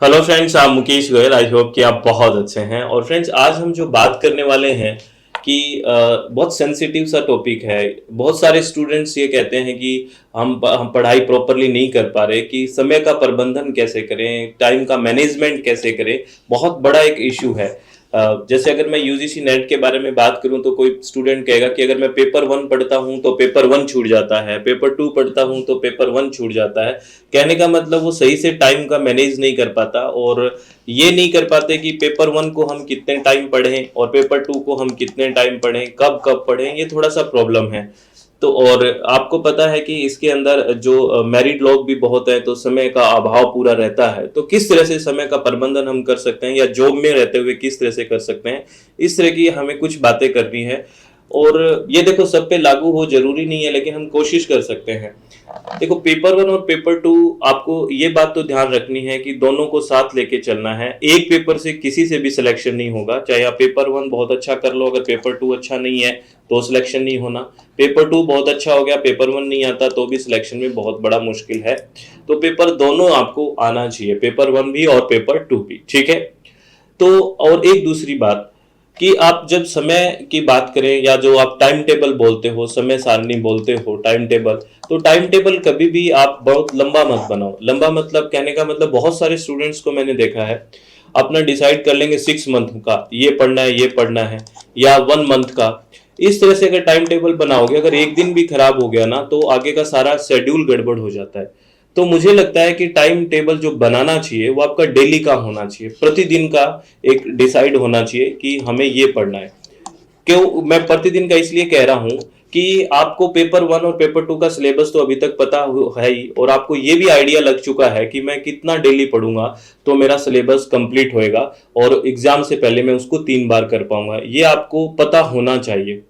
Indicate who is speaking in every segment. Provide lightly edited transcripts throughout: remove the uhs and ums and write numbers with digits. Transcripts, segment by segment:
Speaker 1: Hello friends, आप Mukesh Goyal. I hope कि आप बहुत अच्छे हैं। और फ्रेंड्स, आज हम जो बात करने वाले हैं कि बहुत सेंसिटिव सा टॉपिक है। बहुत सारे स्टूडेंट्स ये कहते हैं कि हम पढ़ाई प्रॉपरली नहीं कर पा रहे, कि समय का प्रबंधन कैसे करें, टाइम का मैनेजमेंट कैसे करें। बहुत बड़ा एक इशू है। जैसे अगर मैं यूजीसी नेट के बारे में बात करूं तो कोई स्टूडेंट कहेगा कि अगर मैं पेपर वन पढ़ता हूं तो पेपर वन छूट जाता है, पेपर टू पढ़ता हूं तो पेपर वन छूट जाता है। कहने का मतलब वो सही से टाइम का मैनेज नहीं कर पाता, और ये नहीं कर पाते कि पेपर वन को हम कितने टाइम पढ़ें और पेपर टू को हम कितने टाइम पढ़ें, कब कब पढ़ें। ये थोड़ा सा प्रॉब्लम है। तो और आपको पता है कि इसके अंदर जो मैरिड लोग भी बहुत हैं, तो समय का अभाव पूरा रहता है। तो किस तरह से समय का प्रबंधन हम कर सकते हैं, या जॉब में रहते हुए किस तरह से कर सकते हैं, इस तरह की हमें कुछ बातें करनी है। और ये देखो, सब पे लागू हो जरूरी नहीं है, लेकिन हम कोशिश कर सकते हैं। देखो, पेपर वन और पेपर टू, आपको ये बात तो ध्यान रखनी है कि दोनों को साथ लेके चलना है। एक पेपर से किसी से भी सिलेक्शन नहीं होगा। चाहे आप पेपर वन बहुत अच्छा कर लो, अगर पेपर टू अच्छा नहीं है तो सिलेक्शन नहीं होना। पेपर टू बहुत अच्छा हो गया, पेपर वन नहीं आता, तो भी सिलेक्शन में बहुत बड़ा मुश्किल है। तो पेपर दोनों आपको आना चाहिए, पेपर वन भी और पेपर टू भी। ठीक है। तो और एक दूसरी बात, कि आप जब समय की बात करें, या जो आप टाइम टेबल बोलते हो, समय सारणी बोलते हो, टाइम टेबल, तो टाइम टेबल कभी भी आप बहुत लंबा मत बनाओ। लंबा मतलब, कहने का मतलब, बहुत सारे स्टूडेंट्स को मैंने देखा है अपना डिसाइड कर लेंगे 6 मंथ का ये पढ़ना है, ये पढ़ना है, या 1 मंथ का। इस तरह से अगर टाइम टेबल बनाओगे, अगर एक दिन भी खराब हो गया ना, तो आगे का सारा शेड्यूल गड़बड़ हो जाता है। तो मुझे लगता है कि टाइम टेबल जो बनाना चाहिए वो आपका डेली का होना चाहिए, प्रतिदिन का एक डिसाइड होना चाहिए कि हमें ये पढ़ना है। क्यों मैं प्रतिदिन का इसलिए कह रहा हूं कि आपको पेपर वन और पेपर टू का सिलेबस तो अभी तक पता है ही, और आपको ये भी आइडिया लग चुका है कि मैं कितना डेली पढ़ूंगा तो मेरा सिलेबस कंप्लीट होएगा, और एग्जाम से पहले मैं उसको 3 बार कर पाऊंगा। ये आपको पता होना चाहिए।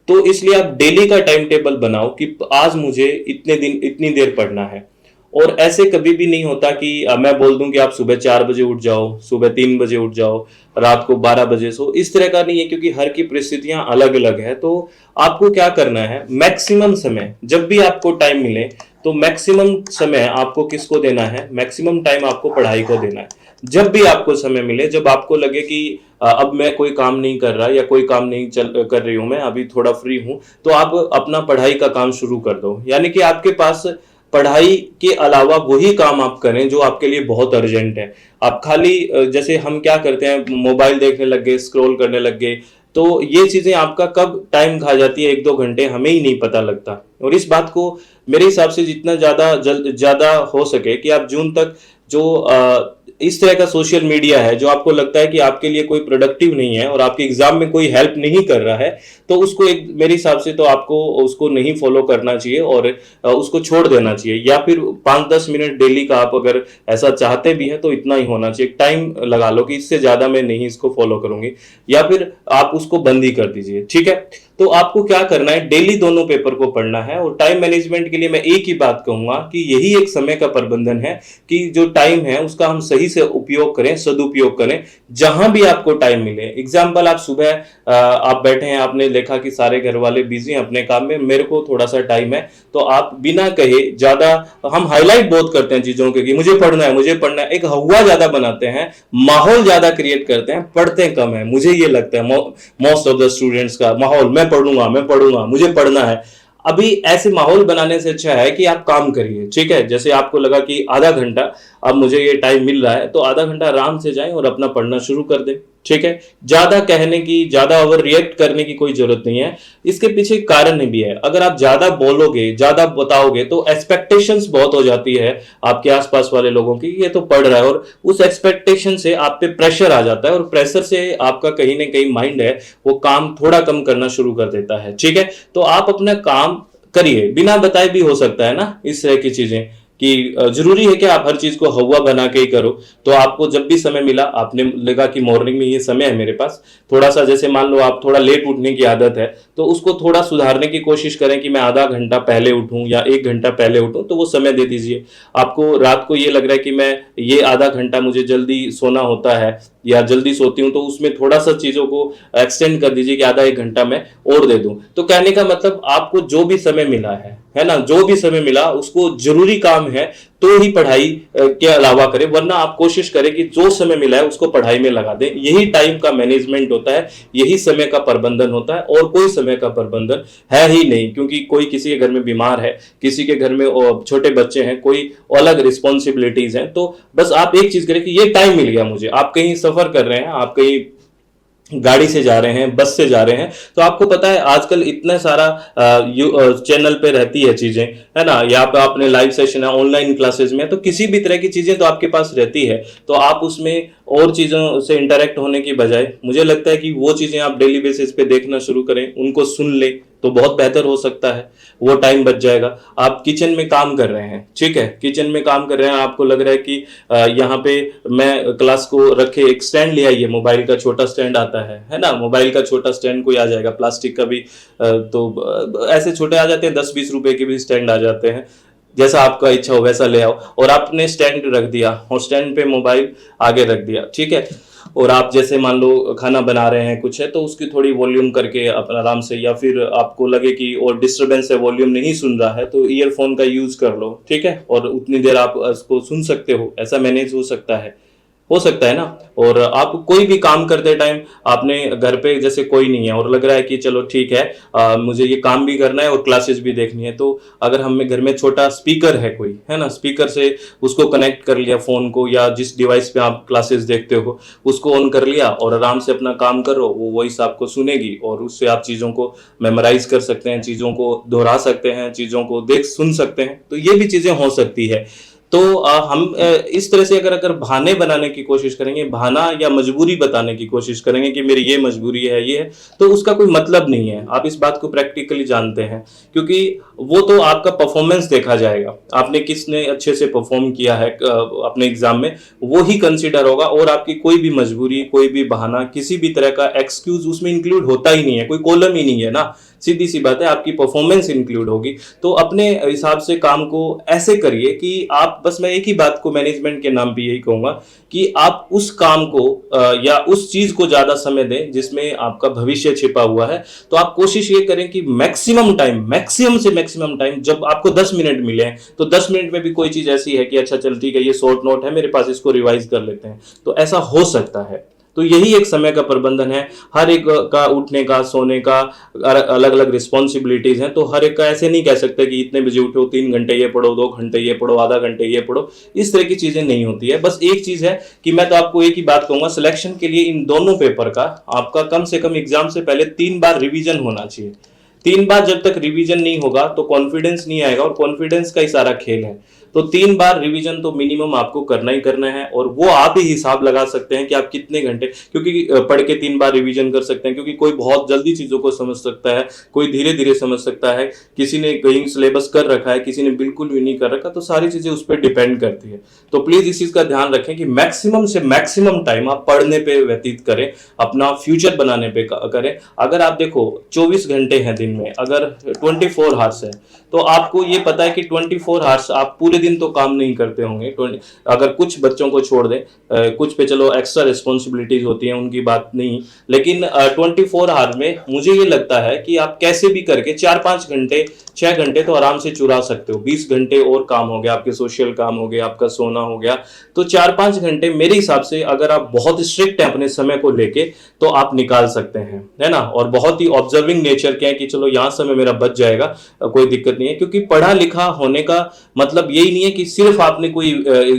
Speaker 1: तो इसलिए आप डेली का टाइम टेबल बनाओ कि आज मुझे इतने दिन इतनी देर पढ़ना है। और ऐसे कभी भी नहीं होता कि मैं बोल दूं कि आप सुबह 4 बजे उठ जाओ, सुबह 3 बजे उठ जाओ, रात को 12 बजे सो। इस तरह का नहीं है, क्योंकि हर की परिस्थितियां अलग अलग है। तो आपको क्या करना है, मैक्सिमम समय जब भी आपको टाइम मिले, तो मैक्सिमम समय आपको किसको देना है, मैक्सिमम टाइम आपको पढ़ाई को देना है। जब भी आपको समय मिले, जब आपको लगे कि अब मैं कोई काम नहीं कर रहा, या कोई काम नहीं कर रही हूं, मैं अभी थोड़ा फ्री हूं, तो आप अपना पढ़ाई का काम शुरू कर दो। यानी कि आपके पास पढ़ाई के अलावा वही काम आप करें जो आपके लिए बहुत अर्जेंट है। आप खाली जैसे हम क्या करते हैं, मोबाइल देखने लग गए, स्क्रॉल करने लग गए, तो ये चीजें आपका कब टाइम खा जाती है, 1-2 घंटे, हमें ही नहीं पता लगता। और इस बात को मेरे हिसाब से जितना ज्यादा हो सके कि आप जून तक जो इस तरह का सोशल मीडिया है जो आपको लगता है कि आपके लिए कोई प्रोडक्टिव नहीं है और आपके एग्जाम में कोई हेल्प नहीं कर रहा है, तो उसको एक मेरे हिसाब से तो आपको उसको नहीं फॉलो करना चाहिए, और उसको छोड़ देना चाहिए। या फिर 5-10 मिनट डेली का आप अगर ऐसा चाहते भी हैं तो इतना ही होना चाहिए। टाइम लगा लो कि इससे ज्यादा मैं नहीं इसको फॉलो करूंगी, या फिर आप उसको बंद ही कर दीजिए। ठीक है। तो आपको क्या करना है, डेली दोनों पेपर को पढ़ना है। और टाइम मैनेजमेंट के लिए मैं एक ही बात कहूंगा कि यही एक समय का प्रबंधन है, कि जो टाइम है उसका हम सही से उपयोग करें, सदुपयोग करें। जहां भी आपको टाइम मिले, एग्जाम्पल, आप सुबह आप बैठे हैं, आपने देखा कि सारे घर वाले बिजी हैं अपने काम में, मेरे को थोड़ा सा टाइम है, तो आप बिना कहे ज्यादा, हम हाईलाइट बहुत करते हैं चीजों के कि मुझे पढ़ना है, मुझे पढ़ना है, एक हवा ज्यादा बनाते हैं, माहौल ज्यादा क्रिएट करते हैं, पढ़ते कम है। मुझे ये लगता है मोस्ट ऑफ द स्टूडेंट्स का माहौल, मैं पढ़ूंगा, मैं पढ़ूंगा, मुझे पढ़ना है। अभी ऐसे माहौल बनाने से अच्छा है कि आप काम करिए। ठीक है। जैसे आपको लगा कि आधा घंटा अब मुझे ये टाइम मिल रहा है, तो आधा घंटा आराम से जाएं और अपना पढ़ना शुरू कर दें। ठीक है। ज्यादा कहने की, ज्यादा ओवर रिएक्ट करने की कोई जरूरत नहीं है। इसके पीछे कारण भी है। अगर आप ज्यादा बोलोगे, ज्यादा बताओगे, तो एक्सपेक्टेशंस बहुत हो जाती है आपके आसपास वाले लोगों की, ये तो पढ़ रहा है, और उस एक्सपेक्टेशन से आप पे प्रेशर आ जाता है, और प्रेशर से आपका कहीं ना कहीं माइंड है वो काम थोड़ा कम करना शुरू कर देता है। ठीक है। तो आप अपना काम करिए, बिना बताए भी हो सकता है ना इस तरह की चीजें, कि जरूरी है कि आप हर चीज को हवा बना के ही करो। तो आपको जब भी समय मिला, आपने लगा कि मॉर्निंग में ये समय है मेरे पास, थोड़ा सा, जैसे मान लो आप थोड़ा लेट उठने की आदत है, तो उसको थोड़ा सुधारने की कोशिश करें कि मैं आधा घंटा पहले उठूं या 1 घंटा पहले उठूं, तो वो समय दे दीजिए। आपको रात को ये लग रहा है कि मैं ये आधा घंटा मुझे जल्दी सोना होता है या जल्दी सोती हूँ, तो उसमें थोड़ा सा चीजों को एक्सटेंड कर दीजिए कि आधा 1 घंटा मैं और दे दूं। तो कहने का मतलब, आपको जो भी समय मिला है है ना, जो भी समय मिला उसको जरूरी काम है तो ही पढ़ाई के अलावा करें, वरना आप कोशिश करें कि जो समय मिला है उसको पढ़ाई में लगा दें। यही टाइम का मैनेजमेंट होता है, यही समय का प्रबंधन होता है, और कोई समय का प्रबंधन है ही नहीं। क्योंकि कोई किसी के घर में बीमार है, किसी के घर में छोटे बच्चे हैं, कोई अलग रिस्पॉन्सिबिलिटीज हैं, तो बस आप एक चीज करें कि ये टाइम मिल गया मुझे। आप कहीं सफर कर रहे हैं, आप कहीं गाड़ी से जा रहे हैं, बस से जा रहे हैं, तो आपको पता है आजकल इतना सारा चैनल पे रहती है चीजें, है ना, या पे आपने लाइव सेशन है, ऑनलाइन क्लासेस में, तो किसी भी तरह की चीजें तो आपके पास रहती है। तो आप उसमें और चीजों से इंटरेक्ट होने की बजाय मुझे लगता है कि वो चीजें आप डेली बेसिस पे देखना शुरू करें, उनको सुन ले तो बहुत बेहतर हो सकता है, वो टाइम बच जाएगा। आप किचन में काम कर रहे हैं, ठीक है, किचन में काम कर रहे हैं, आपको लग रहा है कि यहाँ पे मैं क्लास को रखे, एक स्टैंड ले आइए, मोबाइल का छोटा स्टैंड आता है ना, मोबाइल का छोटा स्टैंड कोई आ जाएगा, प्लास्टिक का भी तो ऐसे छोटे आ जाते हैं, 10-20 रुपए के भी स्टैंड आ जाते हैं, जैसा आपका इच्छा हो वैसा ले आओ। और आपने स्टैंड रख दिया और स्टैंड पे मोबाइल आगे रख दिया, ठीक है, और आप जैसे मान लो खाना बना रहे हैं कुछ है, तो उसकी थोड़ी वॉल्यूम करके अपना आराम से, या फिर आपको लगे कि और डिस्टरबेंस है, वॉल्यूम नहीं सुन रहा है, तो ईयरफोन का यूज कर लो, ठीक है, और उतनी देर आप उसको सुन सकते हो, ऐसा मैनेज हो सकता है ना। और आप कोई भी काम करते टाइम आपने घर पे जैसे कोई नहीं है और लग रहा है कि चलो ठीक है, मुझे ये काम भी करना है और क्लासेस भी देखनी है, तो अगर हमें घर में छोटा स्पीकर है कोई, है ना, स्पीकर से उसको कनेक्ट कर लिया फोन को, या जिस डिवाइस पे आप क्लासेस देखते हो उसको ऑन कर लिया और आराम से अपना काम करो, वो वॉइस आपको सुनेगी और उससे आप चीजों को मेमोराइज कर सकते हैं, चीजों को दोहरा सकते हैं, चीजों को देख सुन सकते हैं, तो ये भी चीजें हो सकती है। तो हम इस तरह से अगर अगर बहाने बनाने की कोशिश करेंगे, बहाना या मजबूरी बताने की कोशिश करेंगे कि मेरी ये मजबूरी है, ये है, तो उसका कोई मतलब नहीं है। आप इस बात को प्रैक्टिकली जानते हैं, क्योंकि वो तो आपका परफॉर्मेंस देखा जाएगा, आपने किसने अच्छे से परफॉर्म किया है अपने एग्जाम में, वो ही कंसिडर होगा, और आपकी कोई भी मजबूरी, कोई भी बहाना, किसी भी तरह का एक्सक्यूज उसमें इंक्लूड होता ही नहीं है, कोई कॉलम ही नहीं है ना, सीधी सी बात है, आपकी परफॉर्मेंस इंक्लूड होगी। तो अपने हिसाब से काम को ऐसे करिए कि आप, बस मैं एक ही बात को मैनेजमेंट के नाम पे यही कहूंगा कि आप उस काम को या उस चीज को ज्यादा समय दें जिसमें आपका भविष्य छिपा हुआ है। तो आप कोशिश ये करें कि मैक्सिमम से मैक्सिमम टाइम, जब आपको 10 मिनट मिले हैं तो 10 मिनट में भी कोई चीज ऐसी है कि अच्छा चल ठीक है, ये शॉर्ट नोट है मेरे पास, इसको रिवाइज कर लेते हैं, तो ऐसा हो सकता है। तो यही एक समय का प्रबंधन है। हर एक का उठने का, सोने का अलग अलग रिस्पॉन्सिबिलिटीज हैं, तो हर एक का ऐसे नहीं कह सकते कि इतने बजे उठो, 3 घंटे ये पढ़ो, 2 घंटे ये पढ़ो, आधा घंटे ये पढ़ो, इस तरह की चीजें नहीं होती है। बस एक चीज है कि मैं तो आपको एक ही बात कहूंगा, सिलेक्शन के लिए इन दोनों पेपर का आपका कम से कम एग्जाम से पहले 3 बार रिवीजन होना चाहिए। 3 बार जब तक रिवीजन नहीं होगा तो कॉन्फिडेंस नहीं आएगा, और कॉन्फिडेंस का ही सारा खेल है। तो 3 बार रिवीजन तो मिनिमम आपको करना ही करना है, और वो आप ही हिसाब लगा सकते हैं कि आप कितने घंटे, क्योंकि पढ़ के 3 बार रिवीजन कर सकते हैं, क्योंकि कोई बहुत जल्दी चीजों को समझ सकता है, कोई धीरे धीरे समझ सकता है, किसी ने कहीं सिलेबस कर रखा है, किसी ने बिल्कुल भी नहीं कर रखा, तो सारी चीजें उस पर डिपेंड करती है। तो प्लीज इस चीज का ध्यान रखें कि मैक्सिमम से मैक्सिमम टाइम आप पढ़ने पे व्यतीत करें, अपना फ्यूचर बनाने पे करें। अगर आप देखो 24 घंटे हैं दिन में, अगर 24 आवर्स है, तो आपको ये पता है कि 24 आवर्स आप पूरे दिन तो काम नहीं करते होंगे। अगर कुछ बच्चों को छोड़ दें, कुछ पे चलो एक्स्ट्रा रिस्पॉन्सिबिलिटीज होती हैं, उनकी बात नहीं, लेकिन 24 आवर में मुझे ये लगता है कि आप कैसे भी करके 4-5 घंटे, 6 घंटे तो आराम से चुरा सकते हो। 20 घंटे और काम हो गया, आपके सोशल काम हो गया, आपका सोना हो गया, तो 4-5 घंटे मेरे हिसाब से अगर आप बहुत स्ट्रिक्ट हैं अपने समय को लेके तो आप निकाल सकते हैं, है ना, और बहुत ही ऑब्जर्विंग नेचर के हैं कि चलो यहाँ समय मेरा बच जाएगा, कोई दिक्कत नहीं है। क्योंकि पढ़ा लिखा होने का मतलब यही नहीं है कि सिर्फ आपने कोई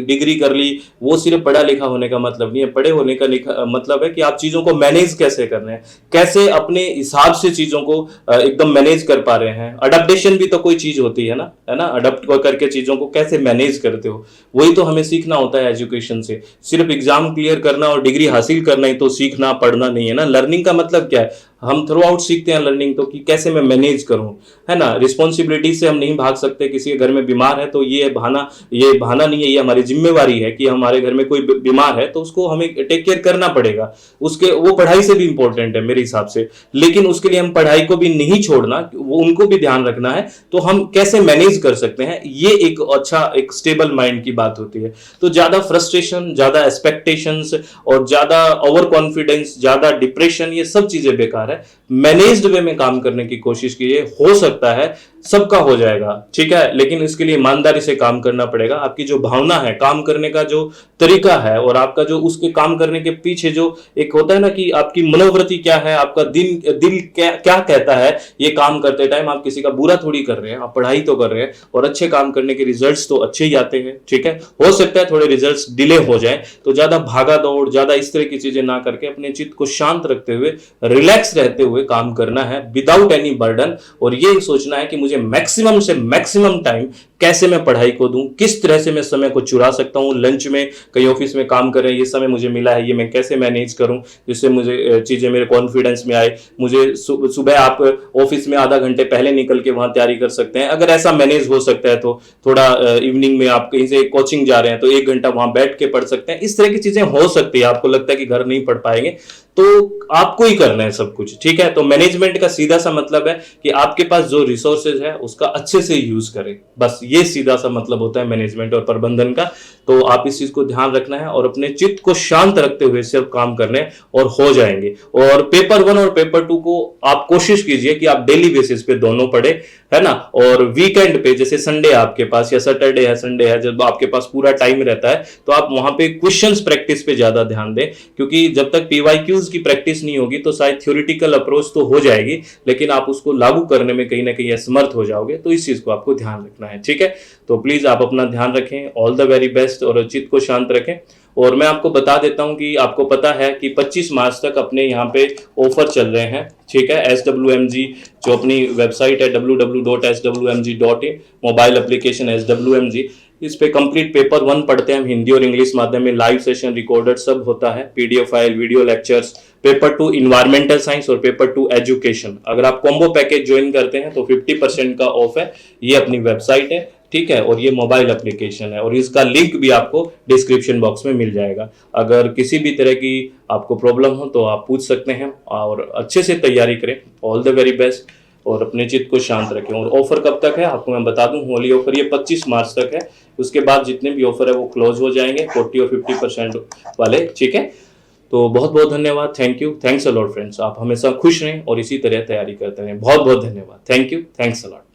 Speaker 1: डिग्री कर ली, वो सिर्फ पढ़ा लिखा होने का मतलब नहीं है। पढ़े होने का मतलब है कि आप चीजों को मैनेज कैसे कर रहे हैं, कैसे अपने हिसाब से चीजों को एकदम मैनेज कर पा रहे हैं। अडेप्टेशन भी तो कोई चीज होती है ना, अडेप्ट करके चीजों को कैसे मैनेज करते हो, वही तो हमें सीखना होता है एजुकेशन से। सिर्फ एग्जाम क्लियर करना और डिग्री हासिल करना ही तो सीखना पढ़ना नहीं है ना। लर्निंग का मतलब क्या है, हम थ्रू आउट सीखते हैं लर्निंग, तो कि कैसे मैं मैनेज करूं, है ना। रिस्पॉन्सिबिलिटी से हम नहीं भाग सकते। किसी के घर में बीमार है तो ये बहाना नहीं है, ये हमारी जिम्मेवारी है कि हमारे घर में कोई बीमार है तो उसको हमें टेक केयर करना पड़ेगा। उसके वो पढ़ाई से भी इंपॉर्टेंट है मेरे हिसाब से, लेकिन उसके लिए हम पढ़ाई को भी नहीं छोड़ना, वो उनको भी ध्यान रखना है। तो हम कैसे मैनेज कर सकते हैं, ये एक अच्छा एक स्टेबल माइंड की बात होती है। तो ज्यादा फ्रस्ट्रेशन, ज्यादा एक्सपेक्टेशंस और ज्यादा ओवर कॉन्फिडेंस, ज्यादा डिप्रेशन, ये सब चीजें बेकार है। मैनेज्ड वे में काम करने की कोशिश कीजिए। हो सकता है सबका हो जाएगा, ठीक है, लेकिन इसके लिए ईमानदारी से काम करना पड़ेगा। आपकी जो भावना है, काम करने का जो तरीका है, और आपका जो उसके काम करने के पीछे जो एक होता है ना कि आपकी मनोवृत्ति क्या है, आपका दिल क्या क्या कहता है, ये काम करते टाइम आप किसी का बुरा थोड़ी कर रहे हैं, आप पढ़ाई तो कर रहे हैं, और अच्छे काम करने के रिजल्ट्स तो अच्छे ही आते हैं, ठीक है। हो सकता है थोड़े रिजल्ट्स डिले हो जाए, तो ज्यादा भागा दौड़, ज्यादा इस तरह की चीजें ना करके अपने चित्त को शांत रखते हुए, रिलैक्स रहते हुए काम करना है, विदाउट एनी बर्डन। और ये सोचना है कि मुझे मैक्सिमम से मैक्सिमम टाइम कैसे मैं पढ़ाई को दूं, किस तरह से मैं समय को चुरा सकता हूं। लंच में कहीं ऑफिस में काम कर रहे हैं, ये समय मुझे मिला है, ये मैं कैसे मैनेज करूं जिससे मुझे चीजें मेरे कॉन्फिडेंस में आए। मुझे सुबह आप ऑफिस में आधा घंटे पहले निकल के वहां तैयारी कर सकते हैं, अगर ऐसा मैनेज हो सकता है तो। थोड़ा इवनिंग में आप कहीं से कोचिंग जा रहे हैं तो 1 घंटा वहां बैठ के पढ़ सकते हैं। इस तरह की चीजें हो सकती है। आपको लगता है कि घर नहीं पढ़ पाएंगे, तो आपको ही करना है सब कुछ, ठीक है। तो मैनेजमेंट का सीधा सा मतलब है कि आपके पास जो रिसोर्सेज है उसका अच्छे से यूज करें, बस ये सीधा सा मतलब होता है मैनेजमेंट और प्रबंधन का। तो आप इस चीज को ध्यान रखना है और अपने चित्त को शांत रखते हुए सिर्फ काम करने, और हो जाएंगे। और पेपर 1 और पेपर 2 को आप कोशिश कीजिए कि आप डेली बेसिस पे दोनों पढ़े, है ना। और वीकेंड पे, जैसे संडे आपके पास या सैटरडे है, संडे है, जब आपके पास पूरा टाइम रहता है, तो आप वहां पे क्वेश्चंस प्रैक्टिस पे ज्यादा ध्यान दें। क्योंकि जब तक पीवाईक्यूज की प्रैक्टिस नहीं होगी तो शायद थ्योरेटिकल अप्रोच तो हो जाएगी, लेकिन आप उसको लागू करने में कहीं ना कहीं असमर्थ हो जाओगे। तो इस चीज को आपको ध्यान रखना है, ठीक है। तो प्लीज आप अपना ध्यान रखें, ऑल द वेरी बेस्ट, और चित्त को शांत रखें। और मैं आपको बता देता हूं कि आपको पता है कि 25 मार्च तक अपने यहाँ पे ऑफर चल रहे हैं, ठीक है। SWMG जो अपनी वेबसाइट है www.swmg.in, मोबाइल एप्लीकेशन SWMG, इस पे कंप्लीट पेपर 1 पढ़ते हैं हम, हिंदी और इंग्लिश माध्यम में, लाइव सेशन रिकॉर्डेड सब होता है, PDF file, video lectures. Paper 2 environmental science और पेपर 2 एजुकेशन। अगर आप कॉम्बो पैकेज ज्वाइन करते हैं तो 50% का ऑफ है। ये अपनी वेबसाइट है, ठीक है, और ये मोबाइल एप्लीकेशन है, और इसका लिंक भी आपको डिस्क्रिप्शन बॉक्स में मिल जाएगा। अगर किसी भी तरह की आपको प्रॉब्लम हो तो आप पूछ सकते हैं, और अच्छे से तैयारी करें। ऑल द वेरी बेस्ट, और अपने चित्त को शांत रखें। और ऑफर कब तक है आपको मैं बता दूं, होली ऑफर ये 25 मार्च तक है। उसके बाद जितने भी ऑफर है वो क्लोज हो जाएंगे, 40 और 50% वाले, ठीक है। तो बहुत बहुत धन्यवाद, thank you, thanks a lot friends. आप हमेशा खुश रहें और इसी तरह तैयारी करते रहें। बहुत बहुत धन्यवाद, thank you, thanks a lot.